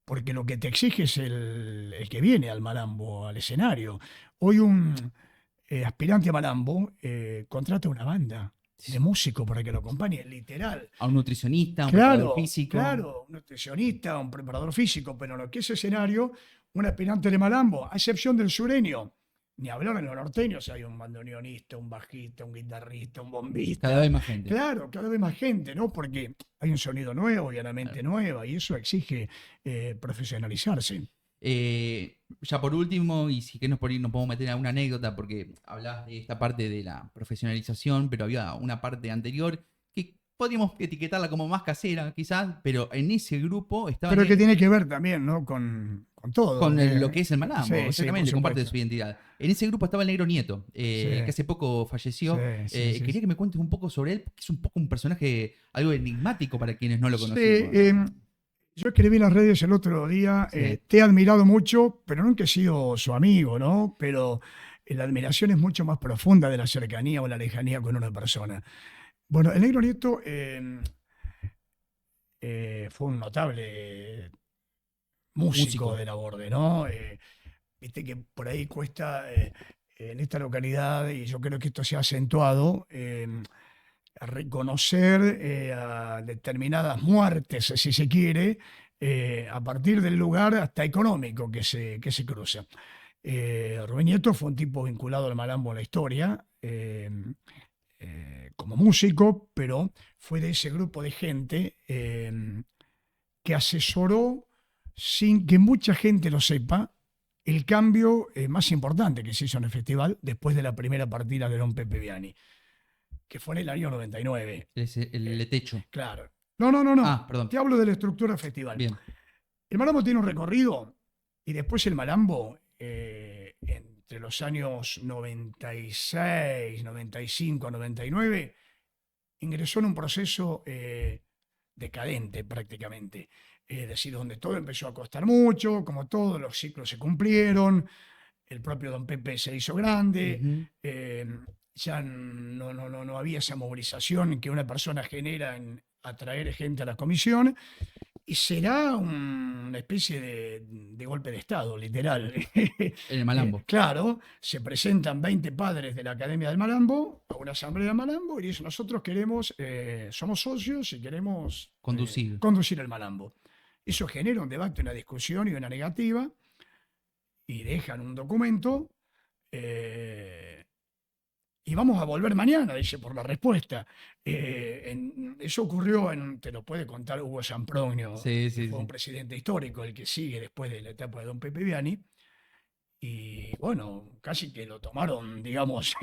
porque lo que te exige es el que viene al malambo, al escenario. Hoy un aspirante a malambo contrata una banda de músico para que lo acompañe, literal. A un nutricionista, un preparador físico. Claro, un nutricionista, un preparador físico, pero lo que es escenario, un aspirante de malambo, a excepción del sureño. Ni hablar en los norteños, hay un bandoneonista, un bajista, un guitarrista, un bombista. Cada vez más gente. Claro, cada vez más gente, ¿no? Porque hay un sonido nuevo y una mente nueva, y eso exige profesionalizarse. Ya por último, y si que nos podemos meter en alguna anécdota, porque hablabas de esta parte de la profesionalización, pero había una parte anterior que podríamos etiquetarla como más casera, quizás, pero en ese grupo estaba... Pero que tiene que ver también, ¿no? Con todo. Con lo que es el malambo, Sí, exactamente, por con parte de supuesto. su identidad. En ese grupo estaba el Negro Nieto, que hace poco falleció. Sí. Quería que me cuentes un poco sobre él, porque es un poco un personaje algo enigmático para quienes no lo conocen. Sí, yo escribí en las redes el otro día, te he admirado mucho, pero nunca he sido su amigo, ¿no? Pero la admiración es mucho más profunda de la cercanía o la lejanía con una persona. Bueno, el Negro Nieto fue un notable músico de la Borde, ¿no? Viste que por ahí cuesta, en esta localidad, y yo creo que esto se ha acentuado, a reconocer a determinadas muertes, si se quiere, a partir del lugar hasta económico que se cruza. Rubén Nieto fue un tipo vinculado al malambo en la historia, como músico, pero fue de ese grupo de gente que asesoró, sin que mucha gente lo sepa, el cambio más importante que se hizo en el festival después de la primera partida de Don Pepe Viani, que fue en el año 99. El techo. Claro. No. Ah, perdón. Te hablo de la estructura del festival. Bien. El malambo tiene un recorrido y después el malambo, entre los años 96, 95, 99, ingresó en un proceso decadente prácticamente. Es decir, donde todo empezó a costar mucho, como todos los ciclos se cumplieron, el propio Don Pepe se hizo grande, ya no había esa movilización que una persona genera en atraer gente a la comisión, y será una especie de golpe de Estado, literal. En el malambo. Claro, se presentan 20 padres de la Academia del Malambo a una asamblea del Malambo y dicen, nosotros queremos, somos socios y queremos conducir el Malambo. Eso genera un debate, una discusión y una negativa, y dejan un documento, y vamos a volver mañana, dice, por la respuesta. Eso ocurrió te lo puede contar Hugo Samprogno, Sí, que fue un presidente histórico, el que sigue después de la etapa de Don Pepe Viani. Y bueno, casi que lo tomaron, digamos,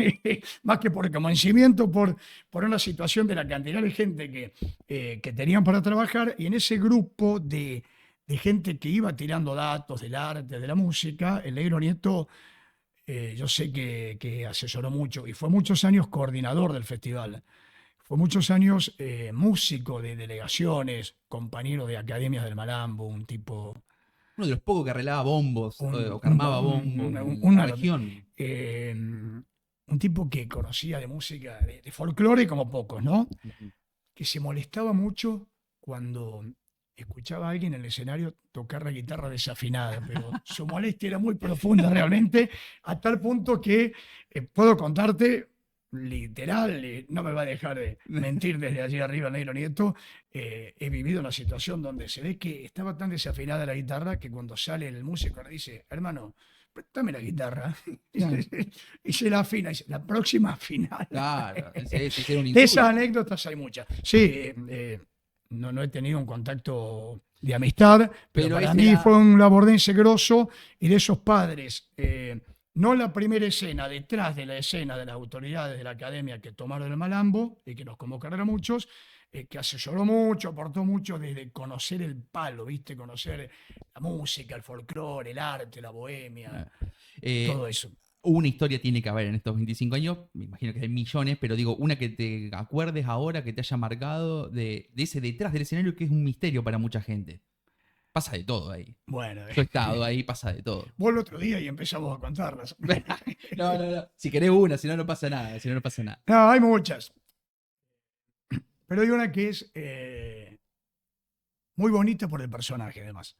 más que por convencimiento, por una situación de la cantidad de gente que tenían para trabajar. Y en ese grupo de gente que iba tirando datos del arte, de la música, el Negro Nieto, yo sé que asesoró mucho y fue muchos años coordinador del festival. Fue muchos años músico de delegaciones, compañero de academias del Malambo, un tipo... Uno de los pocos que arreglaba bombos o que armaba bombos en una la región. Un tipo que conocía de música, de folclore como pocos, ¿no? Que se molestaba mucho cuando escuchaba a alguien en el escenario tocar la guitarra desafinada, pero su molestia era muy profunda realmente, a tal punto que puedo contarte, literal, no me va a dejar de mentir desde allí arriba el Negro Nieto, he vivido una situación donde se ve que estaba tan desafinada la guitarra que cuando sale el músico le dice, hermano, préstame la guitarra, y se la afina, y dice, la próxima final. Claro, sí, un de esas anécdotas hay muchas. Sí, no he tenido un contacto de amistad, pero para mí fue un labordense grosso, y de esos padres, no la primera escena, detrás de la escena de las autoridades de la academia que tomaron el Malambo y que nos convocaron a muchos, que asesoró mucho, aportó mucho desde conocer el palo, ¿viste? Conocer la música, el folclore, el arte, la bohemia, todo eso. Una historia tiene que haber en estos 25 años, me imagino que hay millones, pero digo, una que te acuerdes ahora, que te haya marcado de ese detrás del escenario que es un misterio para mucha gente. Pasa de todo ahí. Bueno, yo he estado ahí, pasa de todo. Vos el otro día y empezamos a contarlas. No. Si querés una, si no, no pasa nada. No, hay muchas. Pero hay una que es muy bonita por el personaje, además.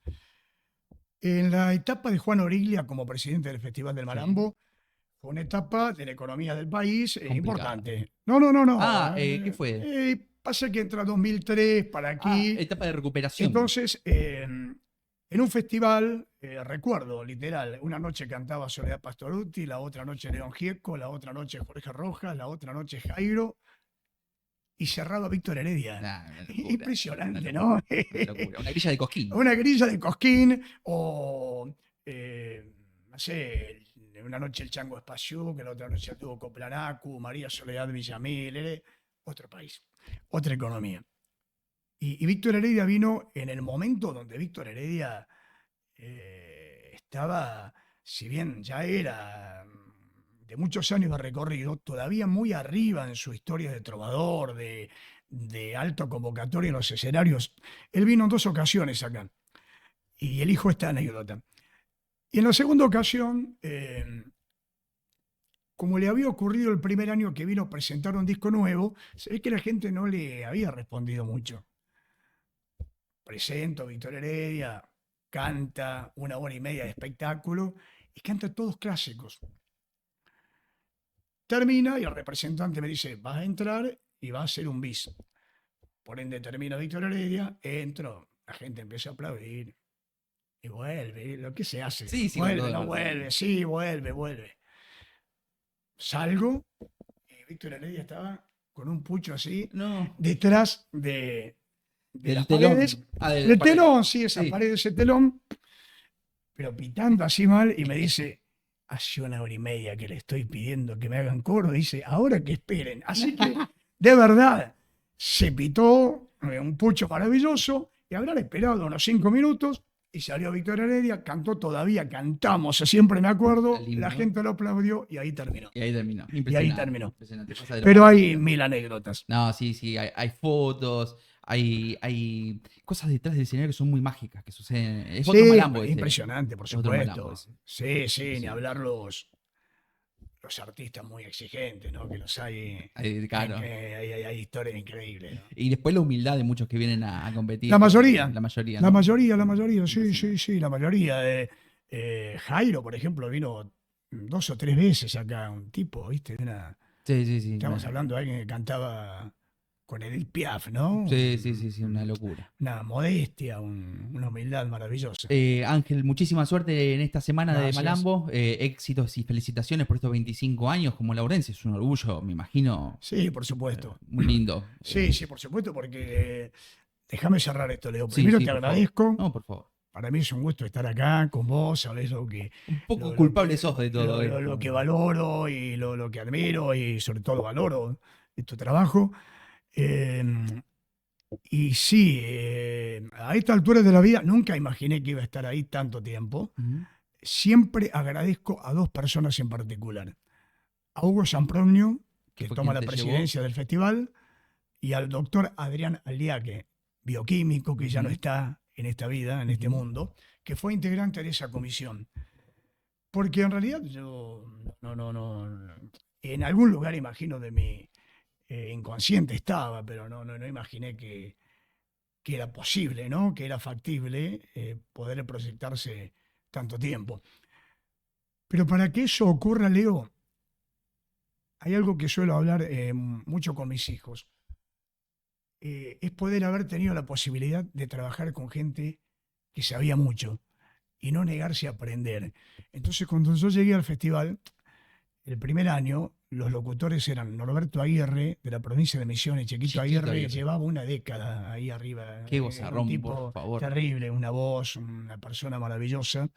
En la etapa de Juan Origlia como presidente del Festival del Malambo, fue una etapa de la economía del país importante. No. ¿qué fue? Pasa que entra 2003 para aquí. Etapa de recuperación. Entonces, en un festival, recuerdo, literal, una noche cantaba Soledad Pastorutti, la otra noche León Gieco, la otra noche Jorge Rojas, la otra noche Jairo, y cerraba Víctor Heredia. Impresionante, ¿no? Una grilla de Cosquín. Una grilla de Cosquín, o, no sé, una noche el Chango Espacio, que la otra noche tuvo Coplanacu, María Soledad Villamil, otro país, otra economía. Y Víctor Heredia vino en el momento donde Víctor Heredia estaba, si bien ya era de muchos años de recorrido, todavía muy arriba en su historia de trovador, de alto convocatorio en los escenarios. Él vino en 2 ocasiones acá, y elijo esta anécdota. Y en la segunda ocasión, como le había ocurrido el primer año que vino a presentar un disco nuevo, se ve que la gente no le había respondido mucho. Presento a Víctor Heredia, canta 1 hora y media de espectáculo, y canta todos clásicos. Termina y el representante me dice, vas a entrar y va a hacer un bis. Por ende termina Víctor Heredia, entro, la gente empieza a aplaudir, y vuelve, lo que se hace. Sí, vuelve, no vuelve, sí, vuelve. Salgo, y Víctor Heredia estaba con un pucho así, detrás de las telón. paredes. Del telón, sí, esa pared, ese telón. pero pitando así mal, y me dice, hace 1 hora y media que le estoy pidiendo que me hagan coro, dice, ahora que esperen. Así que, de verdad, se pitó un pucho maravilloso, y habrán esperado unos 5 minutos, y salió Víctor Heredia, cantó todavía, cantamos, siempre me acuerdo, El himno. la gente lo aplaudió, y ahí terminó. Y ahí terminó. Y ahí Impresionante. terminó. Impresionante. Pasa de la Pero mano. hay 1000 anécdotas. No, sí, hay fotos, hay cosas detrás del escenario que son muy mágicas, que suceden. Es otro Sí, malambo ese. impresionante, por Es otro malambo supuesto. ese. Sí, Sí. ni hablar los artistas muy exigentes, ¿no? Que los hay, Claro. hay historias increíbles, ¿no? Y después la humildad de muchos que vienen a competir. La mayoría. La mayoría. La ¿no? mayoría, sí, Impresionante. sí, la mayoría. Jairo, por ejemplo, vino 2 o 3 veces acá, un tipo, ¿viste? Sí. Estamos hablando de alguien que cantaba con Edith Piaf, ¿no? Sí, una locura. Una modestia, una humildad maravillosa. Ángel, muchísima suerte en esta semana Gracias. de Malambo. Éxitos y felicitaciones por estos 25 años como laurense. Es un orgullo, me imagino. Sí, por supuesto. Muy lindo. Sí, por supuesto, porque déjame cerrar esto, Leo. Sí, Primero sí, te por favor. agradezco. No, por favor. Para mí es un gusto estar acá con vos, sabés lo que, Un poco lo culpable que- sos de todo esto. lo que valoro y lo que admiro y sobre todo valoro de tu trabajo. Eh, y sí, a esta altura de la vida nunca imaginé que iba a estar ahí tanto tiempo. Ujú. Siempre agradezco a 2 personas en particular. A Hugo Sampronio, que fue toma quien la te llevó. presidencia del festival, y al doctor Adrián Aliaque, bioquímico que ya no Ujú. está en esta vida, en este Ujú. mundo, que fue integrante de esa comisión. Porque en realidad yo no, en algún lugar imagino de mi inconsciente estaba, pero no imaginé que era posible, ¿no? Que era factible poder proyectarse tanto tiempo. Pero para que eso ocurra, Leo, hay algo que suelo hablar mucho con mis hijos. Es poder haber tenido la posibilidad de trabajar con gente que sabía mucho y no negarse a aprender. Entonces, cuando yo llegué al festival, el primer año, los locutores eran Norberto Aguirre, de la provincia de Misiones. Chiquito Aguirre Aguirre. llevaba una década ahí arriba. Qué Era vozarrón, un tipo por favor. terrible, una voz, una persona maravillosa.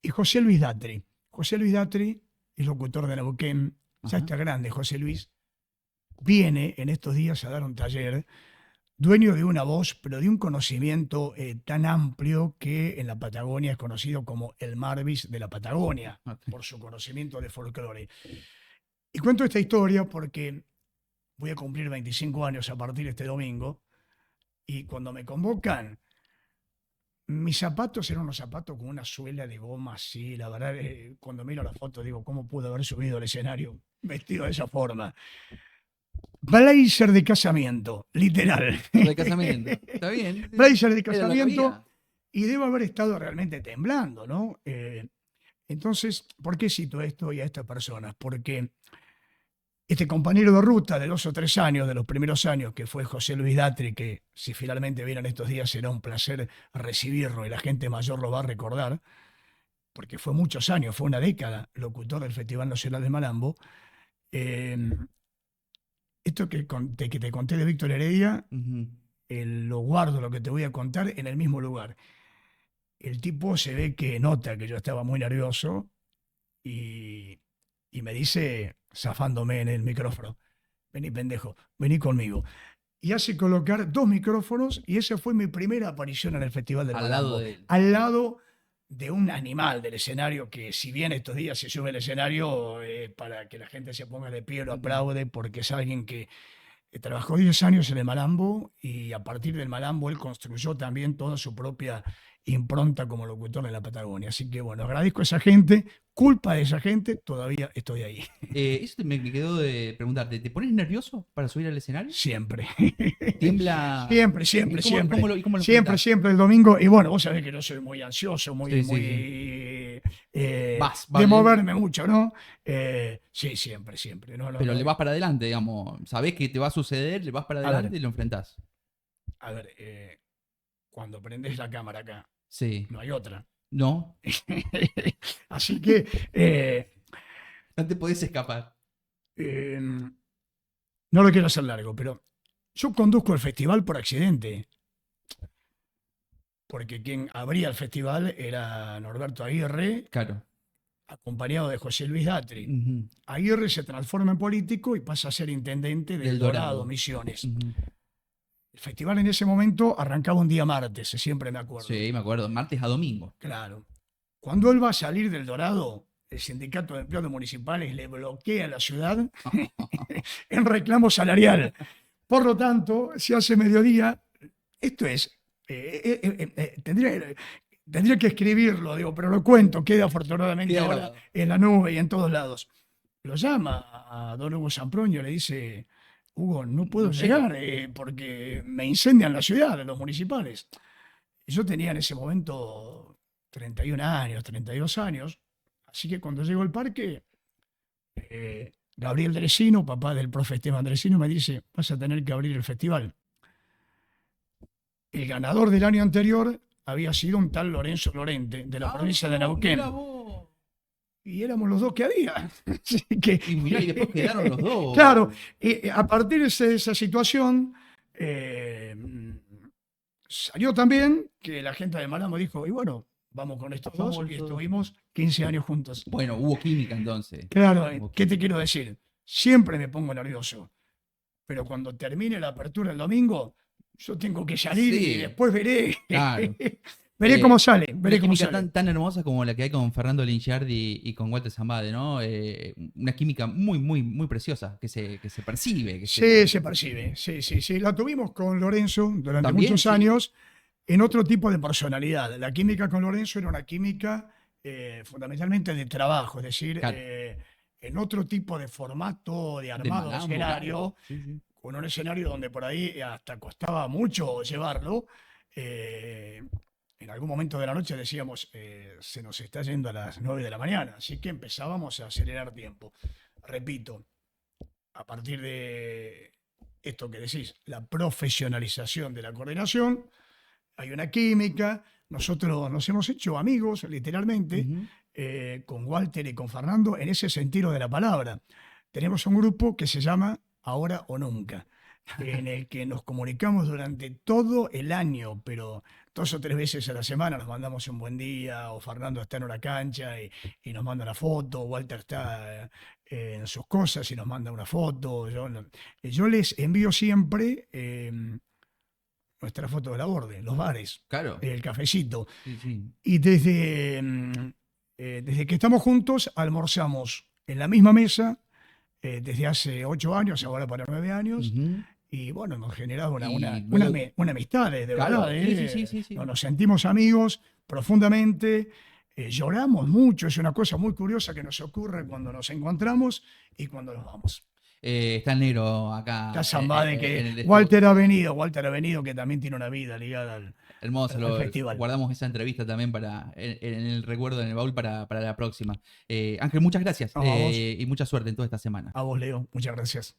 Y José Luis Datri. José Luis Datri es locutor de Neuquén. Ya Ajá. está grande José Luis. Viene en estos días a dar un taller, dueño de una voz, pero de un conocimiento tan amplio que en la Patagonia es conocido como el Marvis de la Patagonia, Ok. por su conocimiento de folclore. Y cuento esta historia porque voy a cumplir 25 años a partir de este domingo, y cuando me convocan, mis zapatos eran unos zapatos con una suela de goma así, la verdad, cuando miro la foto digo, ¿cómo pude haber subido al escenario vestido de esa forma? Blazer de casamiento, literal. De casamiento. Está bien. Blazer de Era lo que casamiento, había. y debo haber estado realmente temblando, ¿no? Entonces, ¿por qué cito esto y a estas personas? Porque este compañero de ruta de 2 o 3 años, de los primeros años, que fue José Luis Datri, que si finalmente vieron estos días será un placer recibirlo y la gente mayor lo va a recordar, porque fue muchos años, fue una década locutor del Festival Nacional de Malambo. Eh, Esto que te conté de Víctor Heredia, Ujú. lo guardo, lo que te voy a contar, en el mismo lugar. El tipo se ve que nota que yo estaba muy nervioso y me dice, zafándome en el micrófono, vení pendejo, vení conmigo. Y hace colocar 2 micrófonos, y esa fue mi primera aparición en el Festival del Al Malambo. lado de él. Al lado de un animal del escenario, que si bien estos días se sube al escenario para que la gente se ponga de pie, lo aplaude, porque es alguien que trabajó 10 años en el Malambo, y a partir del Malambo él construyó también toda su propia impronta como locutor en la Patagonia. Así que bueno, agradezco a esa gente, culpa de esa gente, todavía estoy ahí. Eso me quedó de preguntarte. ¿Te pones nervioso para subir al escenario? Siempre. Tiembla. Siempre, ¿Y siempre, cómo- siempre. cómo lo Siempre, enfrentás? siempre el domingo. Y bueno, vos sabés que yo soy muy ansioso, muy, Sí, sí, muy Vas, de vale. moverme mucho, ¿no? Sí, siempre, siempre. No, Pero no. le vas para adelante, digamos. Sabés que te va a suceder, le vas para ver. adelante y lo enfrentás. A ver, cuando prendés la cámara acá, Sí. no hay otra. No, Así que no te podés escapar. no lo quiero hacer largo, pero yo conduzco el festival por accidente. porque quien abría el festival era Norberto Aguirre, Claro. acompañado de José Luis Datri. Ujú, Aguirre se transforma en político y pasa a ser intendente del Del Dorado, Dorado. Misiones. ujú. El festival en ese momento arrancaba un día martes, siempre me acuerdo. Sí, me acuerdo. Martes a domingo. Claro. Cuando él va a salir del Dorado, el sindicato de empleados municipales le bloquea la ciudad en reclamo salarial. Por lo tanto, se hace mediodía. Esto es, tendría que escribirlo, digo, pero lo cuento, queda afortunadamente Queda ahora grabado. en la nube y en todos lados. Lo llama a don Hugo Samproño, le dice, Hugo, no puedo No llego. llegar porque me incendian la ciudad, los municipales. Y yo tenía en ese momento 31 años, 32 años, así que cuando llego al parque, Gabriel Dresino, papá del profe Esteban Dresino, me dice, vas a tener que abrir el festival. El ganador del año anterior había sido un tal Lorenzo Lorente, de la provincia de Neuquén. Mirá vos. Y éramos los dos que había. Así que, Y mirá, y después quedaron los dos. Claro, a partir de esa situación, salió también que la gente de Malambo dijo, y bueno, vamos con estos Vamos dos, y los dos. estuvimos 15 años juntos. Bueno, hubo química entonces. Claro, Ok. ¿qué te quiero decir? Siempre me pongo nervioso, pero cuando termine la apertura el domingo, yo tengo que salir Sí. y después veré. Claro. Veré cómo sale, veré Una cómo química sale. tan hermosa como la que hay con Fernando Linciardi y con Walter Zambade, ¿no? Una química muy preciosa que se percibe. Que Sí, se percibe, sí. La tuvimos con Lorenzo durante También, muchos sí. años en otro tipo de personalidad. La química con Lorenzo era una química fundamentalmente de trabajo, es decir, Claro. en otro tipo de formato de de armado de Malambo, escenario, claro. Sí, sí. con un escenario donde por ahí hasta costaba mucho llevarlo. En algún momento de la noche decíamos, se nos está yendo a las 9 de la mañana, así que empezábamos a acelerar tiempo. Repito, a partir de esto que decís, la profesionalización de la coordinación, hay una química, nosotros nos hemos hecho amigos, literalmente, Ujú. con Walter y con Fernando, en ese sentido de la palabra. Tenemos un grupo que se llama Ahora o Nunca, en el que nos comunicamos durante todo el año, pero 2 o 3 veces a la semana nos mandamos un buen día, o Fernando está en una cancha y nos manda una foto, Walter está en sus cosas y nos manda una foto. Yo les envío siempre nuestra foto de la borde, los bares, Claro. el cafecito. Sí, sí. Y desde que estamos juntos almorzamos en la misma mesa desde hace 8 años, ahora para 9 años. Ujú. Y bueno, hemos generado una Y luego- amistad, de Claro, verdad. sí. Nos sentimos amigos profundamente, lloramos mucho, es una cosa muy curiosa que nos ocurre cuando nos encontramos y cuando nos vamos. Está el negro acá. Está Zambade, en el que estudio. Walter ha venido, que también tiene una vida ligada al Hermoso, al festival. guardamos esa entrevista también en el recuerdo, en el baúl para la próxima. Ángel, muchas gracias No, a vos. y mucha suerte en toda esta semana. A vos, Leo, muchas gracias.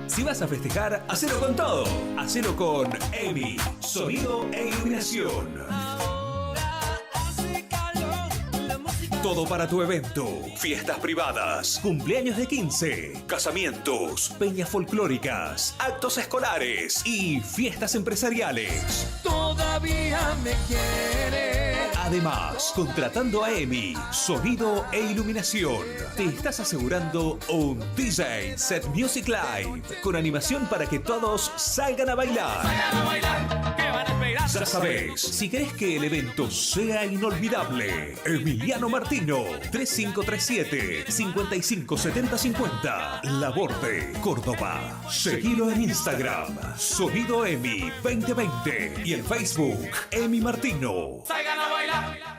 Si vas a festejar, hacelo con todo. Hacelo con EMI, sonido e iluminación. Todo para tu evento, fiestas privadas, cumpleaños de 15, casamientos, peñas folclóricas, actos escolares y fiestas empresariales. Todavía me quiere. Además, contratando a EMI, sonido e iluminación, te estás asegurando un DJ Set Music Live con animación para que todos salgan a bailar. Ya sabes, si querés que el evento sea inolvidable, Emiliano Martino, 3537-557050, La Borde, Córdoba. Seguilo en Instagram, Sonido EMI 2020 y en Facebook, EMI Martino. Salgan a bailar.